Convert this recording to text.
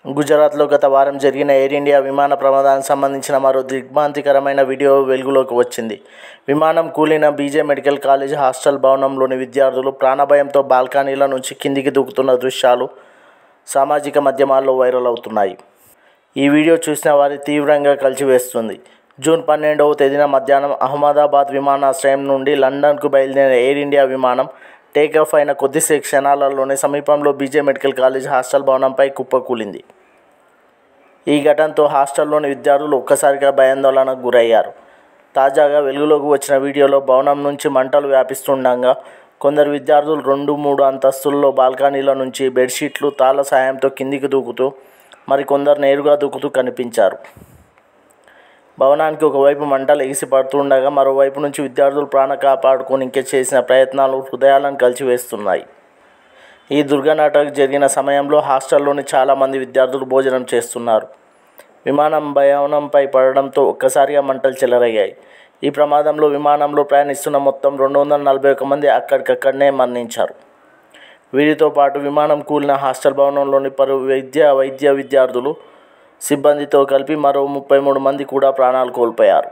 గుజరాత్లో గత వారం జరిగిన ఎయిర్ ఇండియా విమాన ప్రమాదానికి సంబంధించిన మరో దిగ్భ్రాంతికరమైన వీడియో వెలుగులోకి వచ్చింది. విమానం కూలిన బీజే మెడికల్ కాలేజ్ హాస్టల్ భవనంలోని విద్యార్థులు ప్రాణభయంతో బాల్కనీల నుంచి కిందికి దూకుతున్న దృశ్యాలు సామాజిక మాధ్యమాల్లో వైరల్ అవుతున్నాయి. ఈ వీడియో చూసిన వారిని తీవ్రంగా కలిచివేస్తుంది. జూన్ 12వ తేదీన మధ్యాహ్నం అహ్మదాబాద్ విమానాశ్రయం నుండి లండన్కు బయలుదేరిన ఎయిర్ ఇండియా విమానం టేకాఫ్ అయిన కొద్ది క్షణాలలోనే సమీపంలో బీజే మెడికల్ కాలేజ్ హాస్టల్ భవనంపై కుప్పకూలింది. ఈ ఘటనతో హాస్టల్లోని విద్యార్థులు ఒక్కసారిగా భయాందోళనకు గురయ్యారు. తాజాగా వెలుగులోకి వచ్చిన వీడియోలో భవనం నుంచి మంటలు వ్యాపిస్తుండగా కొందరు విద్యార్థులు 2-3 అంతస్తుల్లో బాల్కనీల నుంచి బెడ్షీట్లు, తాళ్ల సాయంతో కిందికి దూకుతూ మరికొందరు నేరుగా దూకుతూ కనిపించారు. భవనానికి ఒకవైపు మంటలు ఎగిసిపడుతుండగా మరోవైపు నుంచి విద్యార్థులు ప్రాణం కాపాడుకోనికి చేసిన ప్రయత్నాలు హృదయాలను కలిచివేస్తున్నాయి. ఈ దుర్ఘటన జరిగిన సమయంలో హాస్టల్లోని చాలామంది విద్యార్థులు భోజనం చేస్తున్నారు. విమానం భవనంపై పడడంతో ఒక్కసారిగా మంటలు చెలరేగాయి. ఈ ప్రమాదంలో విమానంలో ప్రయాణిస్తున్న మొత్తం 241 మంది అక్కడికక్కడనే మరణించారు. వీరితో పాటు విమానం కూలిన హాస్టల్ భవనంలోని పలువురు వైద్య విద్యార్థులు, సిబ్బందితో కలిపి మరో 33 మంది కూడా ప్రాణాలు కోల్పోయారు.